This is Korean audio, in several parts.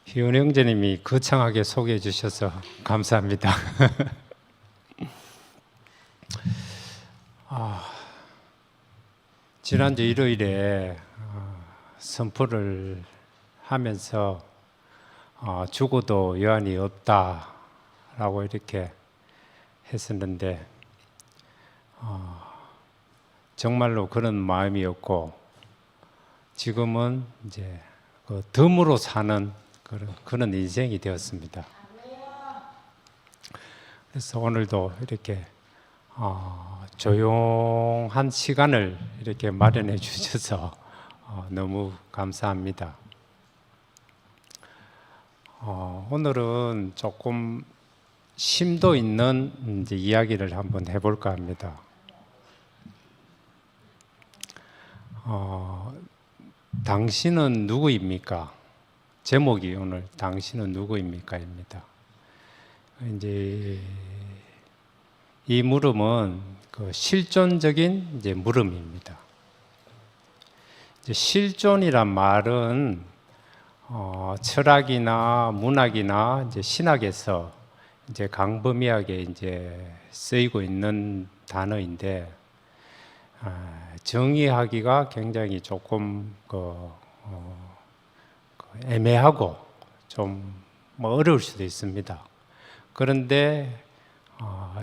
희은 형제님이 거창하게 소개해 주셔서 감사합니다. 지난주 일요일에 선포를 하면서 죽어도 여한이 없다라고 이렇게 했었는데 정말로 그런 마음이었고, 지금은 이제 덤으로 사는 그런 인생이 되었습니다. 그래서 오늘도 이렇게 조용한 시간을 이렇게 마련해 주셔서 너무 감사합니다. 오늘은 조금 심도 있는 이제 이야기를 한번 해볼까 합니다. 당신은 누구입니까? 제목이 오늘 당신은 누구입니까입니다. 이제 이 물음은 실존적인 이제 물음입니다. 이제 실존이란 말은 철학이나 문학이나 이제 신학에서 이제 광범위하게 이제 쓰이고 있는 단어인데, 정의하기가 굉장히 조금 애매하고 좀 어려울 수도 있습니다. 그런데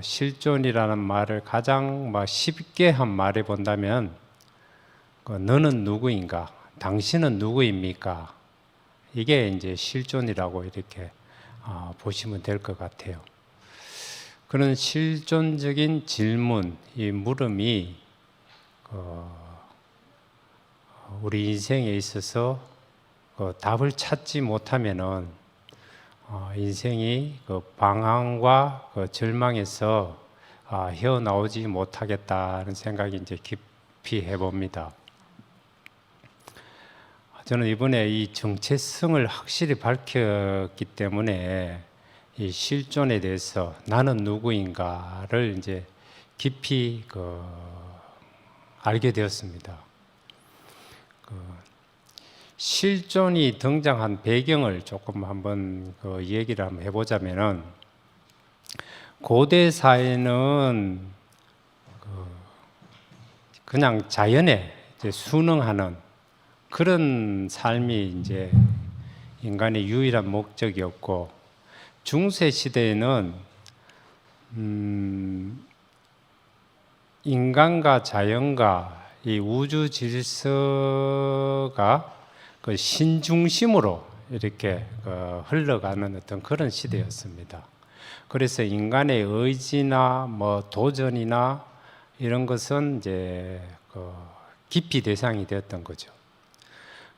실존이라는 말을 가장 쉽게 한 말해 본다면, 너는 누구인가? 당신은 누구입니까? 이게 이제 실존이라고 이렇게 보시면 될 것 같아요. 그런 실존적인 질문, 이 물음이 우리 인생에 있어서 답을 찾지 못하면은 인생이 방황과 절망에서 헤어나오지 못하겠다는 생각이 이제 깊이 해봅니다. 저는 이번에 이 정체성을 확실히 밝혔기 때문에 이 실존에 대해서 나는 누구인가를 이제 깊이 알게 되었습니다. 실존이 등장한 배경을 조금 한번 얘기를 한번 해보자면은, 고대 사회는 그냥 자연에 이제 순응하는 그런 삶이 이제 인간의 유일한 목적이었고, 중세 시대에는 인간과 자연과 이 우주 질서가 신중심으로 이렇게 흘러가는 어떤 그런 시대였습니다. 그래서 인간의 의지나 도전이나 이런 것은 이제 기피 대상이 되었던 거죠.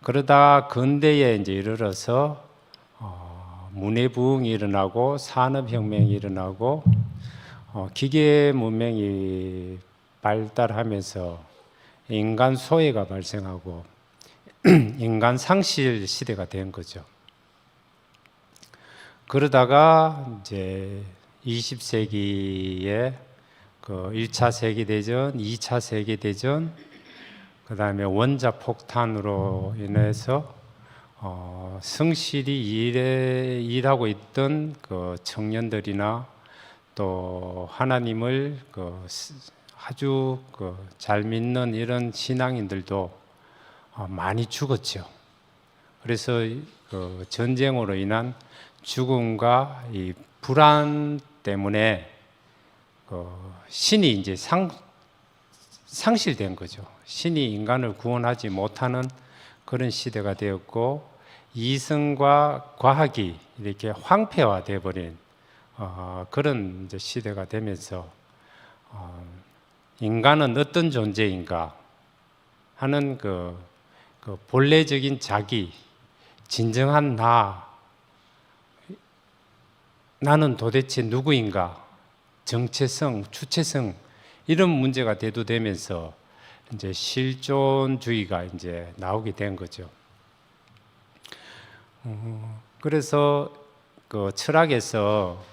그러다 근대에 이제 이르러서 문해부흥이 일어나고 산업혁명이 일어나고 기계 문명이 발달하면서 인간 소외가 발생하고 인간 상실 시대가 된 거죠. 그러다가 이제 20세기에 1차 세계대전, 2차 세계대전, 그 다음에 원자폭탄으로 인해서 성실히 일하고 있던 청년들이나 또 하나님을 아주 잘 믿는 이런 신앙인들도 많이 죽었죠. 그래서 전쟁으로 인한 죽음과 이 불안 때문에 신이 이제 상실된 거죠. 신이 인간을 구원하지 못하는 그런 시대가 되었고, 이성과 과학이 이렇게 황폐화되어 버린 그런 이제 시대가 되면서 인간은 어떤 존재인가 하는 본래적인 자기, 진정한 나는 도대체 누구인가, 정체성, 주체성, 이런 문제가 대두되면서 이제 실존주의가 이제 나오게 된 거죠. 그래서 철학에서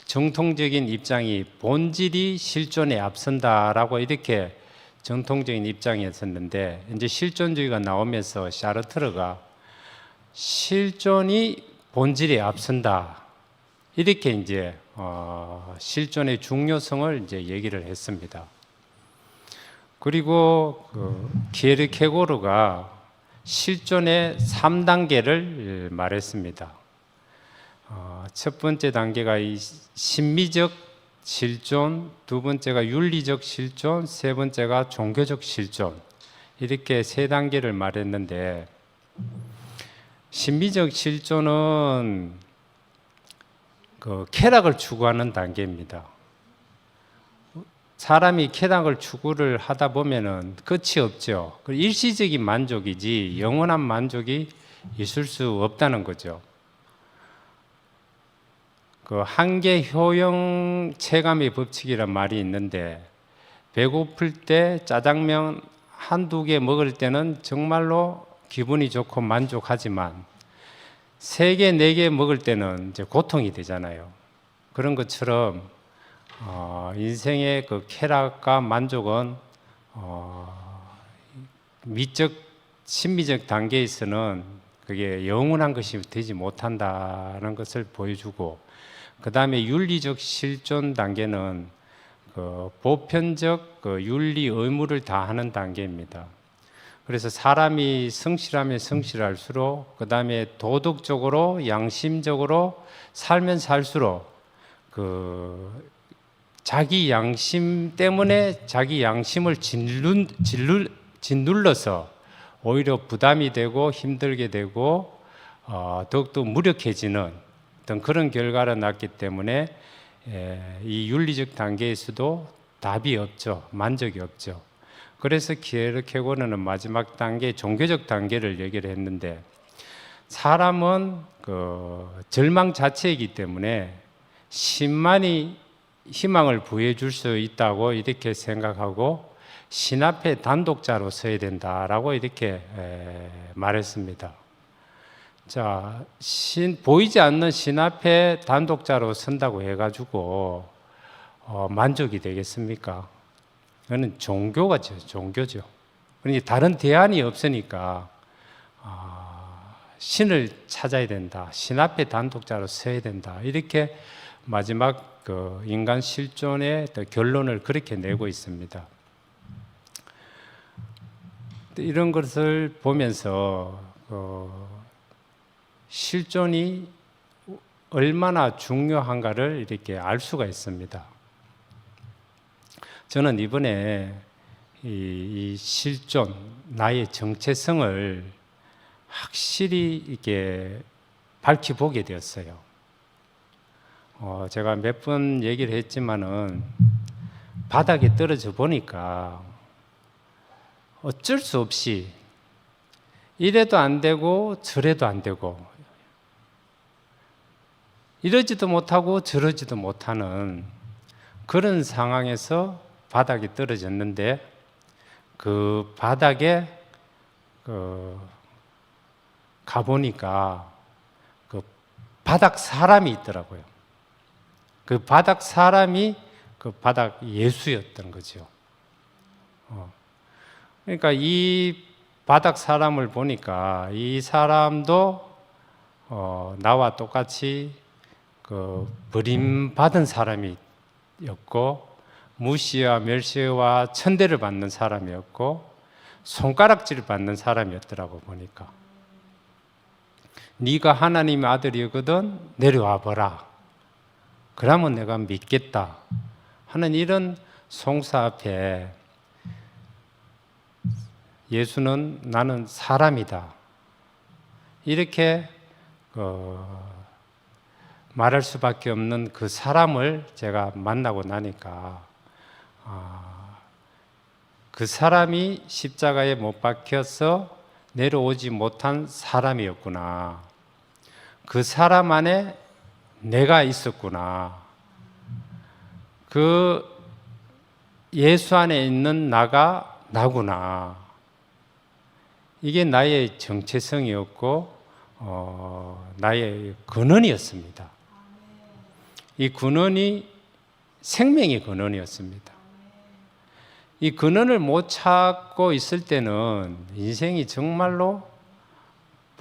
정통적인 입장이 본질이 실존에 앞선다라고 이렇게 정통적인 입장이었었는데, 이제 실존주의가 나오면서 샤르트르가 실존이 본질에 앞선다. 이렇게 이제 실존의 중요성을 이제 얘기를 했습니다. 그리고 키에르케고르가 실존의 3단계를 말했습니다. 첫 번째 단계가 이 심미적 실존, 두 번째가 윤리적 실존, 세 번째가 종교적 실존, 이렇게 세 단계를 말했는데, 심미적 실존은 쾌락을 추구하는 단계입니다. 사람이 쾌락을 추구를 하다 보면은 끝이 없죠. 일시적인 만족이지 영원한 만족이 있을 수 없다는 거죠. 한계 효용 체감의 법칙이란 말이 있는데, 배고플 때 짜장면 한두 개 먹을 때는 정말로 기분이 좋고 만족하지만 3개, 4개 먹을 때는 이제 고통이 되잖아요. 그런 것처럼 인생의 그 쾌락과 만족은 미적, 심미적 단계에서는 그게 영원한 것이 되지 못한다는 것을 보여주고, 그 다음에 윤리적 실존 단계는 보편적 윤리 의무를 다하는 단계입니다. 그래서 사람이 성실하면 성실할수록, 그 다음에 도덕적으로, 양심적으로 살면 살수록 자기 양심 때문에 자기 양심을 짓눌러서 오히려 부담이 되고 힘들게 되고 더욱더 무력해지는 어떤 그런 결과를 낳기 때문에 이 윤리적 단계에서도 답이 없죠. 만족이 없죠. 그래서 키에르케고르는 마지막 단계, 종교적 단계를 얘기를 했는데, 사람은 절망 자체이기 때문에 신만이 희망을 부여해 줄 수 있다고 이렇게 생각하고 신 앞에 단독자로 서야 된다라고 이렇게 말했습니다. 자, 보이지 않는 신 앞에 단독자로 선다고 해가지고 만족이 되겠습니까? 그거는 종교죠, 종교죠. 그러니 다른 대안이 없으니까 신을 찾아야 된다, 신 앞에 단독자로 서야 된다, 이렇게 마지막 인간 실존의 결론을 그렇게 내고 있습니다. 이런 것을 보면서 실존이 얼마나 중요한가를 이렇게 알 수가 있습니다. 저는 이번에 이 실존, 나의 정체성을 확실히 이렇게 밝혀보게 되었어요. 제가 몇 번 얘기를 했지만은 바닥에 떨어져 보니까 어쩔 수 없이 이래도 안 되고 저래도 안 되고 이러지도 못하고 저러지도 못하는 그런 상황에서 바닥에 떨어졌는데, 그 바닥에 가보니까 그 바닥 사람이 있더라고요. 그 바닥 사람이 그 바닥 예수였던 거죠. 그러니까 이 바닥 사람을 보니까 이 사람도 나와 똑같이 버림받은 사람이었고, 무시와 멸시와 천대를 받는 사람이었고, 손가락질을 받는 사람이었더라고. 보니까 네가 하나님의 아들이거든 내려와 보라, 그러면 내가 믿겠다 하는 이런 송사 앞에 예수는 나는 사람이다 이렇게 말할 수밖에 없는 그 사람을 제가 만나고 나니까 그 사람이 십자가에 못 박혀서 내려오지 못한 사람이었구나, 그 사람 안에 내가 있었구나, 그 예수 안에 있는 나가 나구나, 이게 나의 정체성이었고 나의 근원이었습니다. 이 근원이 생명의 근원이었습니다. 이 근원을 못 찾고 있을 때는 인생이 정말로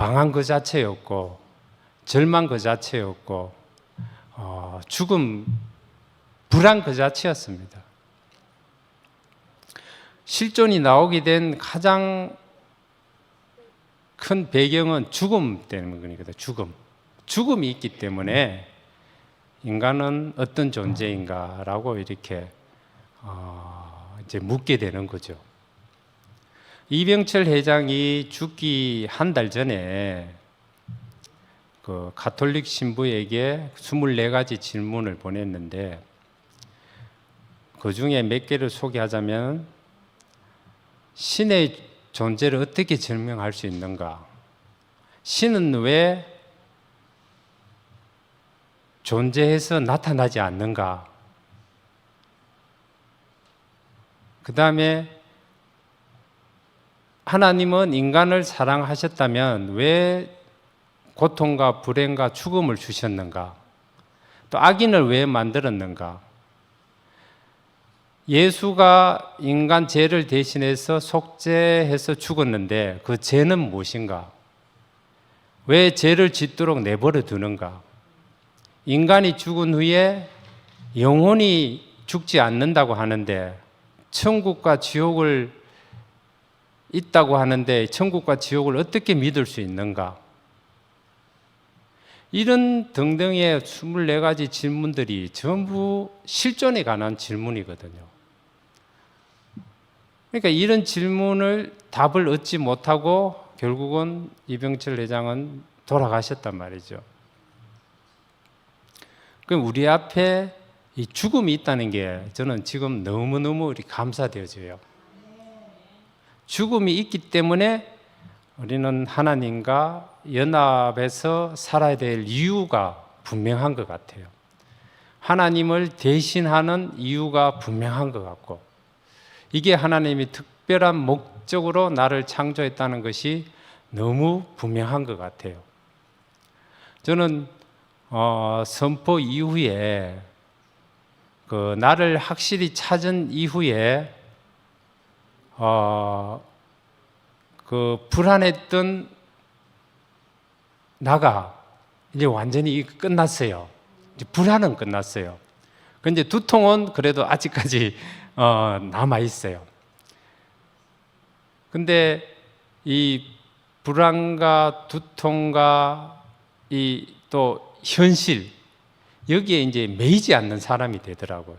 방황 그 자체였고 절망 그 자체였고 죽음, 불안 그 자체였습니다. 실존이 나오게 된 가장 큰 배경은 죽음 때문이거든요. 죽음이 있기 때문에 인간은 어떤 존재인가라고 이렇게 이제 묻게 되는 거죠. 이병철 회장이 죽기 한 달 전에 그 가톨릭 신부에게 24가지 질문을 보냈는데 그 중에 몇 개를 소개하자면 신의 존재를 어떻게 증명할 수 있는가? 신은 왜 존재해서 나타나지 않는가? 그 다음에 하나님은 인간을 사랑하셨다면 왜 고통과 불행과 죽음을 주셨는가? 또 악인을 왜 만들었는가? 예수가 인간 죄를 대신해서 속죄해서 죽었는데 그 죄는 무엇인가? 왜 죄를 짓도록 내버려 두는가? 인간이 죽은 후에 영혼이 죽지 않는다고 하는데 천국과 지옥을 있다고 하는데 천국과 지옥을 어떻게 믿을 수 있는가? 이런 등등의 24가지 질문들이 전부 실존에 관한 질문이거든요. 그러니까 이런 질문을 답을 얻지 못하고 결국은 이병철 회장은 돌아가셨단 말이죠. 그럼 우리 앞에 이 죽음이 있다는 게 저는 지금 너무너무 감사되어져요. 죽음이 있기 때문에 우리는 하나님과 연합해서 살아야 될 이유가 분명한 것 같아요. 하나님을 대신하는 이유가 분명한 것 같고 이게 하나님이 특별한 목적으로 나를 창조했다는 것이 너무 분명한 것 같아요. 저는 선포 이후에 그 나를 확실히 찾은 이후에 그 불안했던 나가 이제 완전히 끝났어요. 이제 불안은 끝났어요. 근데 두통은 그래도 아직까지 남아 있어요. 근데 이 불안과 두통과 이 또 현실 여기에 이제 매이지 않는 사람이 되더라고요.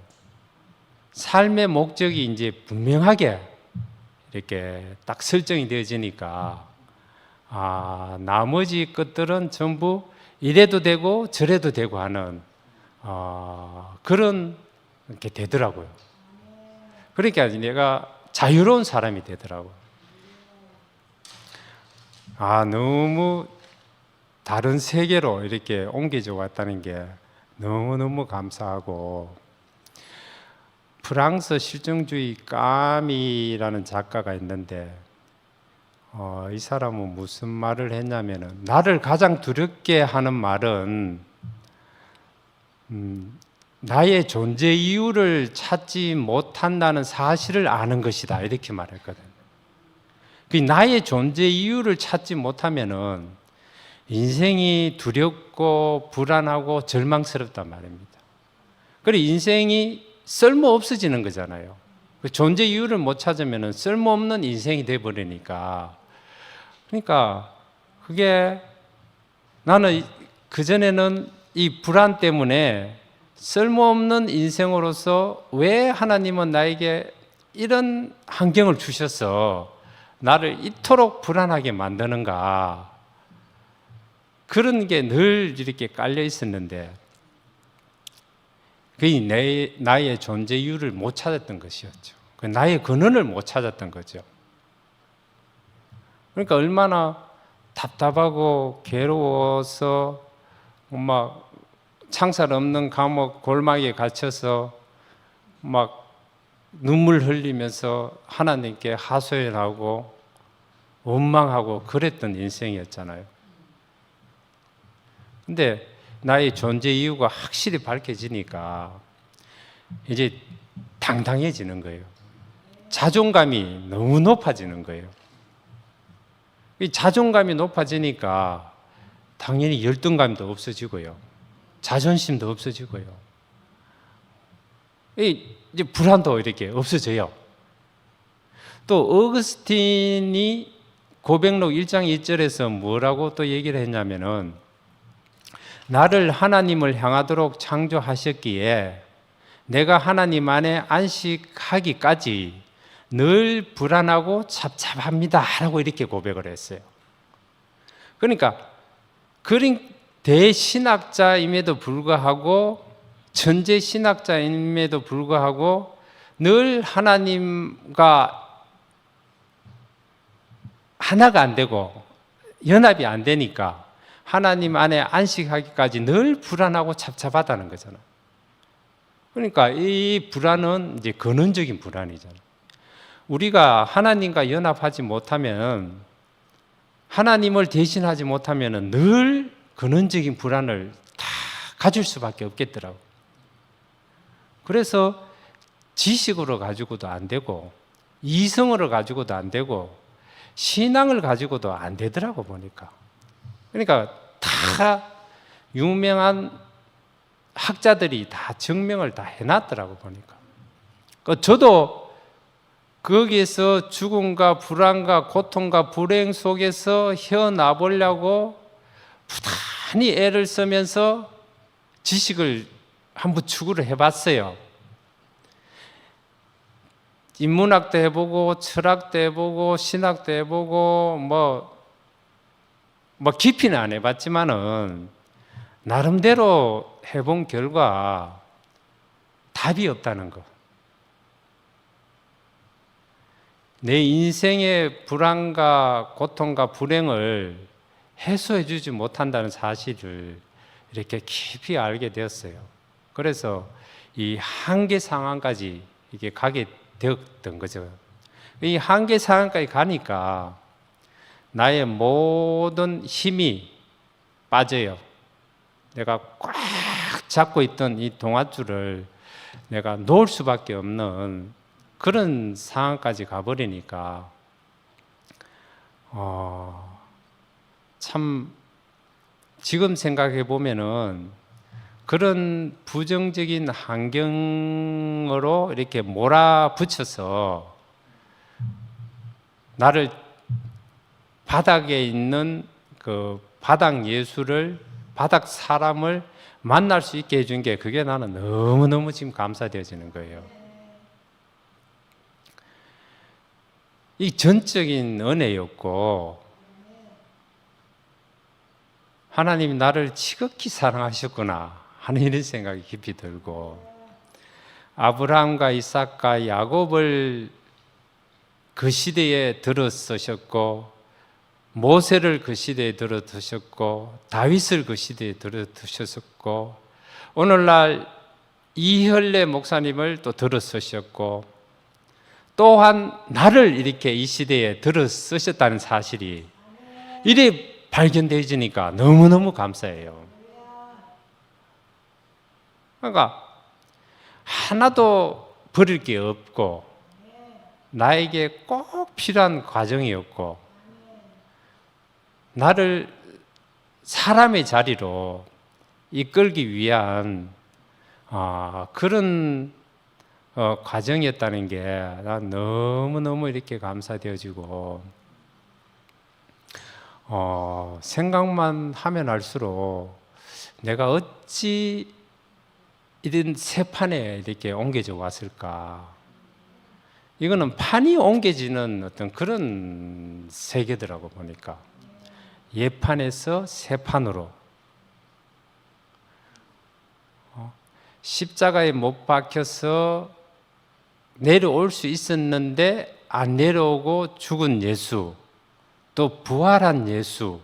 삶의 목적이 이제 분명하게 이렇게 딱 설정이 되어지니까 나머지 것들은 전부 이래도 되고 저래도 되고 하는 그런 게 되더라고요. 그러니까 내가 자유로운 사람이 되더라고요. 너무 다른 세계로 이렇게 옮겨져 왔다는 게 너무너무 감사하고 프랑스 실증주의 까미라는 작가가 있는데 이 사람은 무슨 말을 했냐면은 나를 가장 두렵게 하는 말은 나의 존재 이유를 찾지 못한다는 사실을 아는 것이다 이렇게 말했거든요. 그 나의 존재 이유를 찾지 못하면은 인생이 두렵고 불안하고 절망스럽단 말입니다. 그리고 인생이 쓸모 없어지는 거잖아요. 존재 이유를 못 찾으면 쓸모없는 인생이 돼버리니까. 그러니까 그게 나는 그전에는 이 불안 때문에 쓸모없는 인생으로서 왜 하나님은 나에게 이런 환경을 주셔서 나를 이토록 불안하게 만드는가 그런 게 늘 이렇게 깔려 있었는데 그게 나의 존재 이유를 못 찾았던 것이었죠. 나의 근원을 못 찾았던 거죠. 그러니까 얼마나 답답하고 괴로워서 막 창살 없는 감옥 골막에 갇혀서 막 눈물 흘리면서 하나님께 하소연하고 원망하고 그랬던 인생이었잖아요. 근데 나의 존재 이유가 확실히 밝혀지니까 이제 당당해지는 거예요. 자존감이 너무 높아지는 거예요. 이 자존감이 높아지니까 당연히 열등감도 없어지고요. 자존심도 없어지고요. 이제 불안도 이렇게 없어져요. 또 어거스틴이 고백록 1장 2절에서 뭐라고 또 얘기를 했냐면은 나를 하나님을 향하도록 창조하셨기에 내가 하나님 안에 안식하기까지 늘 불안하고 잡잡합니다 라고 이렇게 고백을 했어요. 그러니까 그런 대신학자임에도 불구하고 천재 신학자임에도 불구하고 늘 하나님과 하나가 안 되고 연합이 안 되니까 하나님 안에 안식하기까지 늘 불안하고 잡잡하다는 거잖아. 그러니까 이 불안은 이제 근원적인 불안이잖아. 우리가 하나님과 연합하지 못하면, 하나님을 대신하지 못하면 늘 근원적인 불안을 다 가질 수밖에 없겠더라고. 그래서 지식으로 가지고도 안 되고 이성으로 가지고도 안 되고 신앙을 가지고도 안 되더라고 보니까. 그러니까 다 유명한 학자들이 다 증명을 다 해놨더라고 보니까. 저도 거기에서 죽음과 불안과 고통과 불행 속에서 헤어나보려고 부단히 애를 쓰면서 지식을 한번 추구를 해봤어요. 인문학도 해보고 철학도 해보고 신학도 해보고 뭐 깊이는 안 해봤지만은 나름대로 해본 결과 답이 없다는 거. 내 인생의 불안과 고통과 불행을 해소해 주지 못한다는 사실을 이렇게 깊이 알게 되었어요. 그래서 이 한계 상황까지 이게 가게 되었던 거죠. 이 한계 상황까지 가니까 나의 모든 힘이 빠져요. 내가 꽉 잡고 있던 이 동아줄을 내가 놓을 수밖에 없는 그런 상황까지 가버리니까 참 지금 생각해 보면은 그런 부정적인 환경으로 이렇게 몰아붙여서 나를 바닥에 있는 그 바닥 예수를, 바닥 사람을 만날 수 있게 해준 게 그게 나는 너무너무 지금 감사되어지는 거예요. 이 전적인 은혜였고 하나님이 나를 지극히 사랑하셨구나 하는 이런 생각이 깊이 들고, 아브라함과 이삭과 야곱을 그 시대에 들어 쓰셨고 모세를 그 시대에 들어 두셨고 다윗을 그 시대에 들어 두셨고 오늘날 이혈래 목사님을 또 들어 쓰셨고 또한 나를 이렇게 이 시대에 들어 쓰셨다는 사실이 이래 발견되어지니까 너무너무 감사해요. 그러니까 하나도 버릴 게 없고 나에게 꼭 필요한 과정이었고 나를 사람의 자리로 이끌기 위한 그런 과정이었다는 게 난 너무너무 이렇게 감사되어지고 생각만 하면 할수록 내가 어찌 이런 새 판에 이렇게 옮겨져 왔을까. 이거는 판이 옮겨지는 어떤 그런 세계더라고 보니까. 옛 판에서 새 판으로. 십자가에 못 박혀서 내려올 수 있었는데 안 내려오고 죽은 예수, 또 부활한 예수.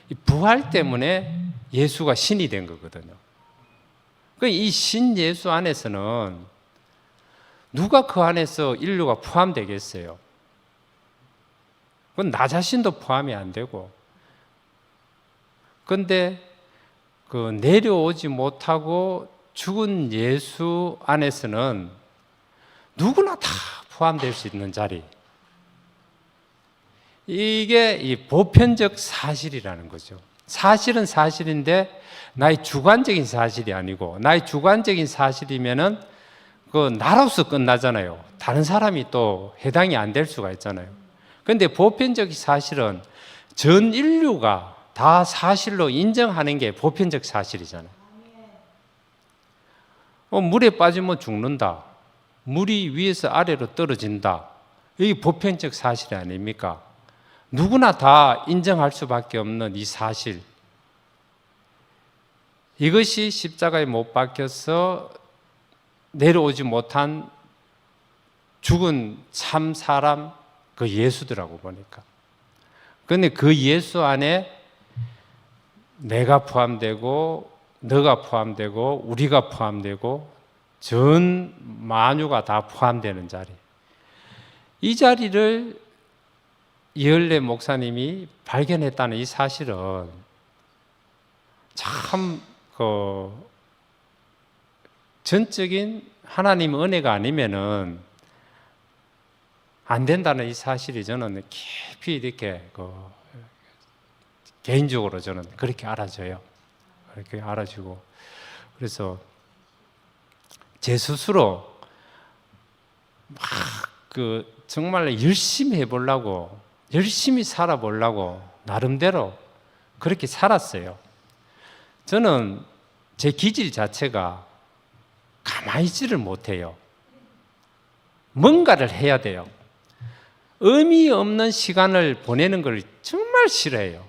이 부활 때문에 예수가 신이 된 거거든요. 이 신 예수 안에서는 누가 그 안에서 인류가 포함되겠어요? 그건 나 자신도 포함이 안 되고. 그런데 그 내려오지 못하고 죽은 예수 안에서는 누구나 다 포함될 수 있는 자리. 이게 이 보편적 사실이라는 거죠. 사실은 사실인데 나의 주관적인 사실이 아니고, 나의 주관적인 사실이면은 그 나로서 끝나잖아요. 다른 사람이 또 해당이 안 될 수가 있잖아요. 그런데 보편적 사실은 전 인류가 다 사실로 인정하는 게 보편적 사실이잖아요. 물에 빠지면 죽는다. 물이 위에서 아래로 떨어진다. 이게 보편적 사실이 아닙니까? 누구나 다 인정할 수밖에 없는 이 사실. 이것이 십자가에 못 박혀서 내려오지 못한 죽은 참 사람, 그 예수더라고 보니까. 그런데 그 예수 안에 내가 포함되고 너가 포함되고 우리가 포함되고 전 만유가 다 포함되는 자리. 이 자리를 이ør래 목사님이 발견했다는 이 사실은 참 전적인 하나님 은혜가 아니면은 안 된다는 이 사실이 저는 깊이 이렇게 개인적으로 저는 그렇게 알아져요. 그렇게 알아지고, 그래서 제 스스로 막 정말 열심히 해보려고, 열심히 살아보려고 나름대로 그렇게 살았어요. 저는 제 기질 자체가 가만히 있지를 못해요. 뭔가를 해야 돼요. 의미 없는 시간을 보내는 걸 정말 싫어해요.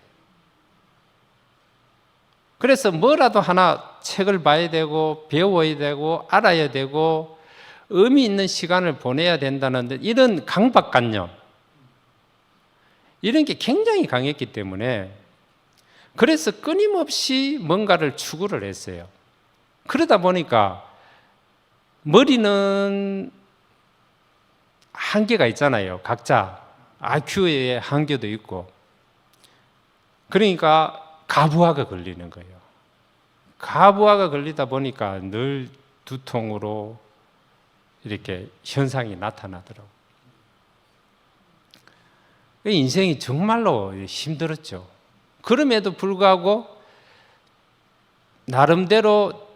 그래서 뭐라도 하나 책을 봐야 되고 배워야 되고 알아야 되고 의미 있는 시간을 보내야 된다는 이런 강박관념, 이런 게 굉장히 강했기 때문에 그래서 끊임없이 뭔가를 추구를 했어요. 그러다 보니까 머리는 한계가 있잖아요. 각자 IQ의 한계도 있고. 그러니까 가부화가 걸리는 거예요. 가부화가 걸리다 보니까 늘 두통으로 이렇게 현상이 나타나더라고요. 인생이 정말로 힘들었죠. 그럼에도 불구하고 나름대로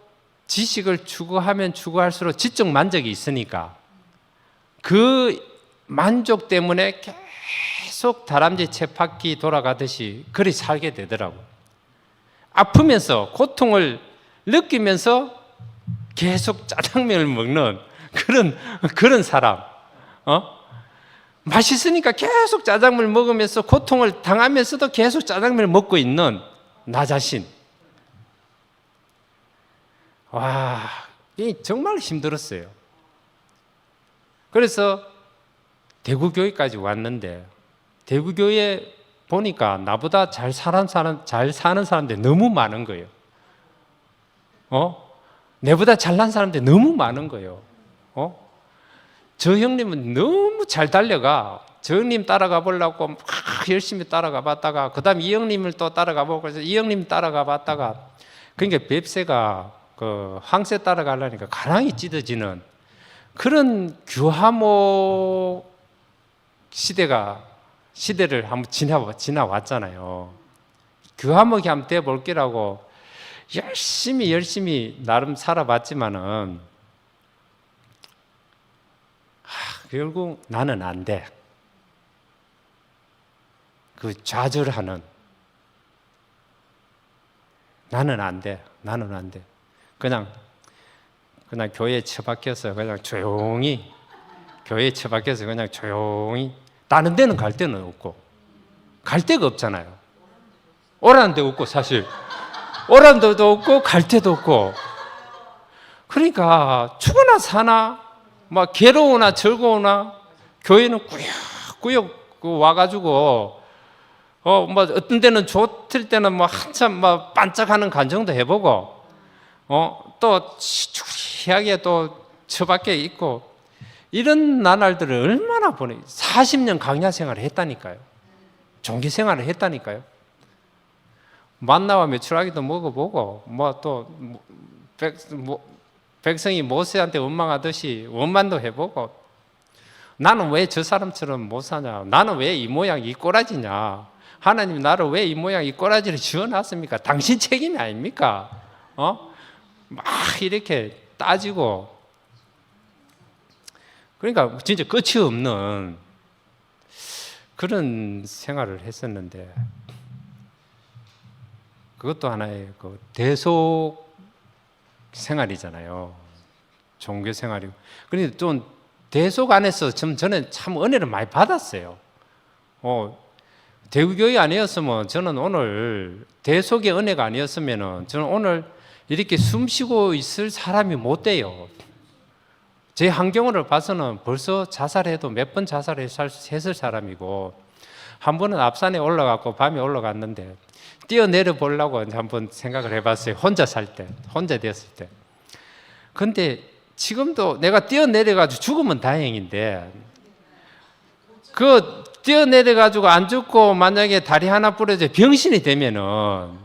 지식을 추구하면 추구할수록 지적 만족이 있으니까 그 만족 때문에 계속 다람쥐 쳇바퀴 돌아가듯이 그리 살게 되더라고요. 아프면서 고통을 느끼면서 계속 짜장면을 먹는 그런 사람. 맛있으니까 계속 짜장면을 먹으면서 고통을 당하면서도 계속 짜장면을 먹고 있는 나 자신. 와, 이 정말 힘들었어요. 그래서 대구교회까지 왔는데 대구교회 보니까 나보다 잘 사는 사람들이 너무 많은 거예요. 내보다 잘난 사람들이 너무 많은 거예요. 저 형님은 너무 잘 달려가. 저 형님 따라가 보려고 막 열심히 따라가 봤다가 그 다음 이 형님을 또 따라가 보고 그래서 이 형님 따라가 봤다가 그러니까 뱁새가 황새 따라가려니까 가랑이 찢어지는 그런 규하목 시대를 한번 지나왔잖아요. 규하목이 한번 돼볼 게라고 열심히 나름 살아봤지만은 결국 나는 안 돼. 그 좌절하는 나는 안 돼. 그냥 교회에 처박혀서 그냥 조용히 교회에 처박혀서 그냥 조용히 다른 데는 갈 데는 없고 갈 데가 없잖아요. 오라는 데가 없고 사실 오라는 데도 없고 갈 데도 없고 그러니까 죽으나 사나 막 괴로우나 즐거우나 교회는 꾸역꾸역 와가지고 뭐 어떤 데는 좋을 때는 뭐 한참 뭐 반짝하는 간정도 해보고 또 희하게 또 처박혀 있고 이런 나날들을 얼마나 보내 40년 강야 생활을 했다니까요. 종교 생활을 했다니까요. 만나와 메추라기도 먹어보고 뭐 또 백성이 모세한테 원망하듯이 원만도 해보고 나는 왜 저 사람처럼 못 사냐? 나는 왜 이 모양 이 꼬라지냐? 하나님 나를 왜 이 모양 이 꼬라지를 지어놨습니까? 당신 책임이 아닙니까? 막 이렇게 따지고, 그러니까 진짜 끝이 없는 그런 생활을 했었는데, 그것도 하나의 그 대속 생활이잖아요. 종교 생활이고. 그런데 좀 대속 안에서 저는 참 은혜를 많이 받았어요. 대구교회 아니었으면 저는 오늘, 대속의 은혜가 아니었으면 저는 오늘 이렇게 숨 쉬고 있을 사람이 못 돼요. 제 환경을 봐서는 벌써 자살해도 몇 번 자살했을 사람이고, 한 번은 앞산에 올라갔고 밤에 올라갔는데 뛰어내려 보려고 한번 생각을 해봤어요. 혼자 살 때, 혼자 됐을 때. 근데 지금도 내가 뛰어내려가지고 죽으면 다행인데, 그 뛰어내려가지고 안 죽고 만약에 다리 하나 부러져 병신이 되면은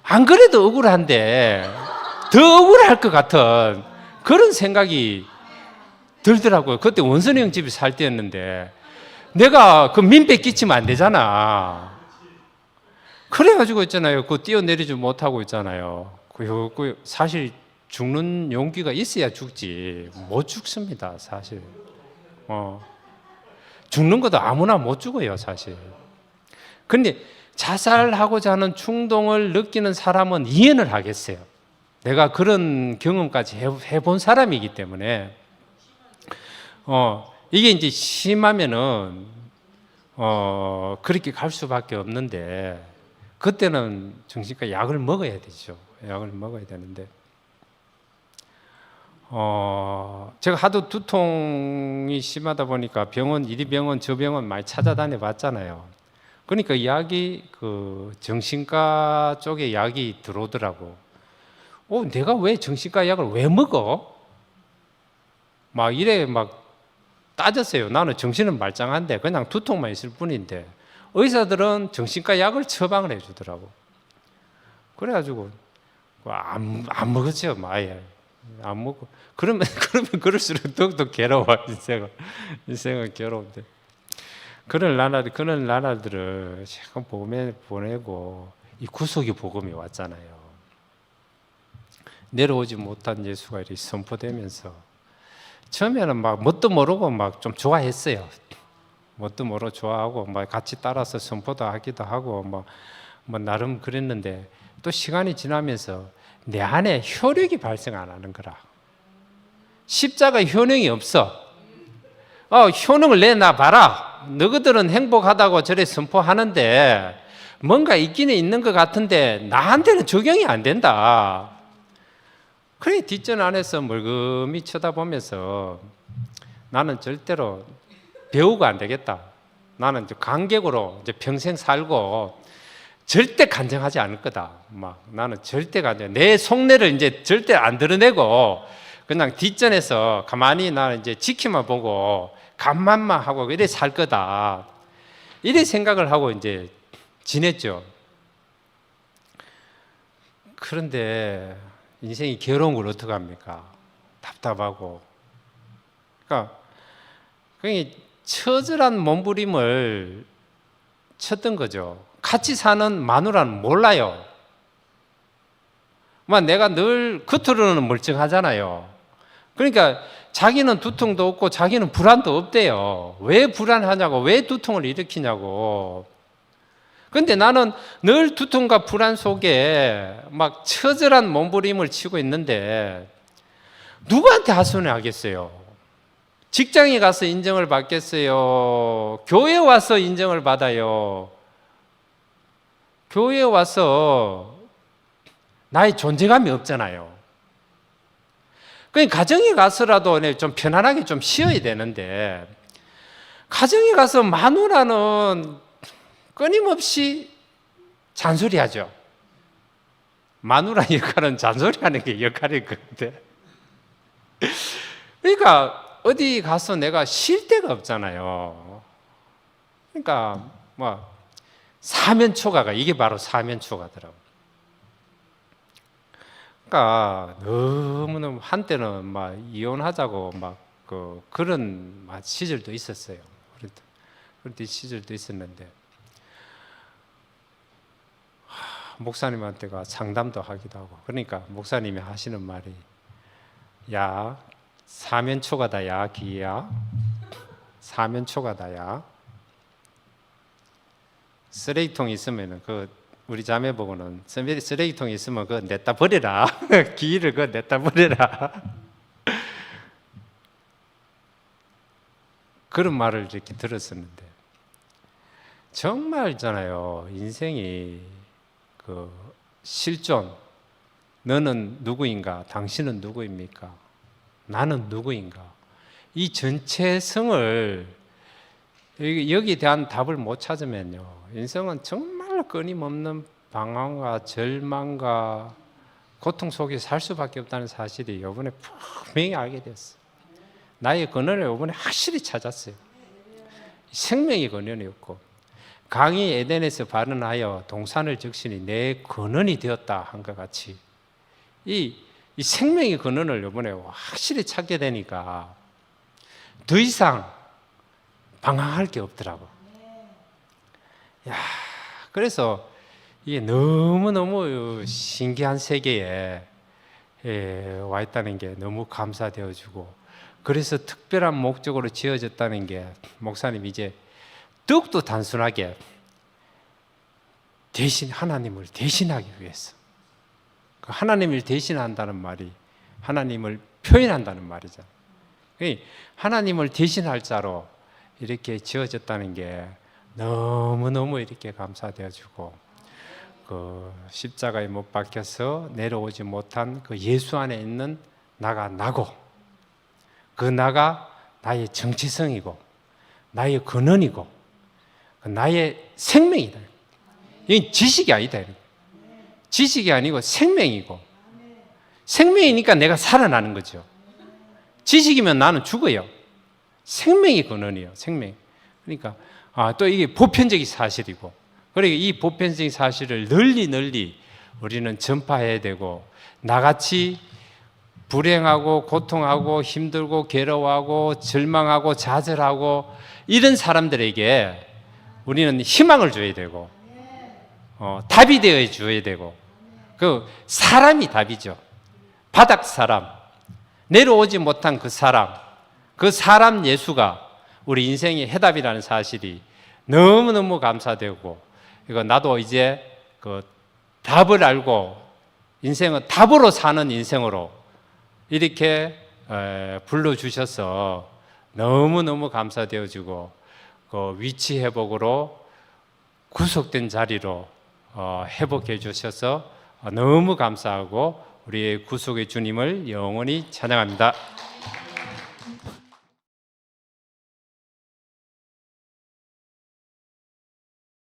안 그래도 억울한데 더 억울할 것 같은 그런 생각이 들더라고요. 그때 원선이 형 집에 살 때였는데 내가 그 민폐 끼치면 안 되잖아. 그래가지고 있잖아요. 그 뛰어내리지 못하고 있잖아요. 그 사실 죽는 용기가 있어야 죽지. 못 죽습니다, 사실. 죽는 것도 아무나 못 죽어요, 사실. 근데 자살하고자 하는 충동을 느끼는 사람은 이해는 하겠어요. 내가 그런 경험까지 해본 사람이기 때문에. 이게 이제 심하면은, 그렇게 갈 수밖에 없는데, 그때는 정신과 약을 먹어야 되죠. 약을 먹어야 되는데. 제가 하도 두통이 심하다 보니까 병원, 이리 병원, 저 병원 많이 찾아다녀 봤잖아요. 그러니까 약이 그 정신과 쪽에 약이 들어오더라고. 내가 왜 정신과 약을 왜 먹어? 막 이래 막 따졌어요. 나는 정신은 말짱한데 그냥 두통만 있을 뿐인데 의사들은 정신과 약을 처방을 해주더라고. 그래가지고 안 먹었죠, 아예. 안 먹고. 그러면 그럴수록 더욱더 괴로워. 인생은 괴로운데. 그런 나라들을 잠깐 보내고 이 구속의 복음이 왔잖아요. 내려오지 못한 예수가 이렇게 선포되면서 처음에는 막 뭣도 모르고 막 좀 좋아했어요. 뭣도 모르고 좋아하고 막 같이 따라서 선포도 하기도 하고 뭐 나름 그랬는데 또 시간이 지나면서 내 안에 효력이 발생 안 하는 거라. 십자가 효능이 없어. 효능을 내놔 봐라. 너희들은 행복하다고 저래 선포하는데 뭔가 있기는 있는 것 같은데 나한테는 적용이 안 된다. 그래 뒷전 안에서 멀끔히 쳐다보면서 나는 절대로 배우가 안 되겠다. 나는 관객으로 이제 평생 살고 절대 간증하지 않을 거다. 나는 절대 내 속내를 이제 절대 안 드러내고 그냥 뒷전에서 가만히 나는 이제 지키만 보고 간만만 하고 이래 살 거다. 이래 생각을 하고 이제 지냈죠. 그런데 인생이 괴로운 걸 어떻게 합니까? 답답하고. 그러니까 처절한 몸부림을 쳤던 거죠. 같이 사는 마누라는 몰라요. 내가 늘 겉으로는 멀쩡하잖아요. 그러니까 자기는 두통도 없고 자기는 불안도 없대요. 왜 불안하냐고, 왜 두통을 일으키냐고. 근데 나는 늘 두통과 불안 속에 막 처절한 몸부림을 치고 있는데 누구한테 하소연 하겠어요? 직장에 가서 인정을 받겠어요? 교회에 와서 인정을 받아요? 교회에 와서 나의 존재감이 없잖아요. 그러니까 가정에 가서라도 좀 편안하게 좀 쉬어야 되는데 가정에 가서 마누라는 끊임없이 잔소리하죠. 마누라 역할은 잔소리하는 게 역할일 것 같아. 그러니까 어디 가서 내가 쉴 데가 없잖아요. 그러니까 사면초가가 이게 바로 사면초가더라고. 그러니까 너무너무 한때는 이혼하자고 그런 시절도 있었어요. 그런 시절도 있었는데 목사님한테가 상담도 하기도 하고, 그러니까 목사님이 하시는 말이, 야, 사면초가다, 야, 기야, 사면초가다, 야. 쓰레기통 있으면은 우리 자매 보고는 쓰레기통 있으면 그거 냈다 버려라. 기를 그거 냈다 버려라. 그런 말을 이렇게 들었었는데, 정말 있잖아요. 인생이 실존, 너는 누구인가? 당신은 누구입니까? 나는 누구인가? 이 전체성을 여기에 대한 답을 못 찾으면요, 인생은 정말 끊임없는 방황과 절망과 고통 속에 살 수밖에 없다는 사실이 이번에 분명히 알게 됐어요. 나의 근원을 이번에 확실히 찾았어요. 생명의 근원이었고, 강이 에덴에서 발원하여 동산을 적시니 내 근원이 되었다 한 것 같이 이 생명의 근원을 이번에 확실히 찾게 되니까 더 이상 방황할 게 없더라고. 야, 그래서 이게 너무너무 신기한 세계에 와 있다는 게 너무 감사되어지고, 그래서 특별한 목적으로 지어졌다는 게, 목사님 이제 더욱더 단순하게 하나님을 대신하기 위해서, 하나님을 대신한다는 말이 하나님을 표현한다는 말이잖아요. 하나님을 대신할 자로 이렇게 지어졌다는 게 너무너무 이렇게 감사되어지고, 십자가에 못 박혀서 내려오지 못한 예수 안에 있는 나가 나고, 그 나가 나의 정체성이고 나의 근원이고 나의 생명이다. 이건 지식이 아니다. 지식이 아니고 생명이고, 생명이니까 내가 살아나는 거죠. 지식이면 나는 죽어요. 생명이 근원이에요. 생명. 그러니까 또 이게 보편적인 사실이고, 그러니까 이 보편적인 사실을 널리 우리는 전파해야 되고, 나같이 불행하고 고통하고 힘들고 괴로워하고 절망하고 좌절하고 이런 사람들에게 우리는 희망을 줘야 되고, 답이 되어 줘야 되고, 사람이 답이죠. 바닥 사람, 내려오지 못한 그 사람 예수가 우리 인생의 해답이라는 사실이 너무너무 감사되고, 이거 나도 이제 답을 알고 인생은 답으로 사는 인생으로 이렇게 불러주셔서 너무너무 감사되어지고, 위치 회복으로 구속된 자리로 회복해 주셔서 너무 감사하고, 우리의 구속의 주님을 영원히 찬양합니다.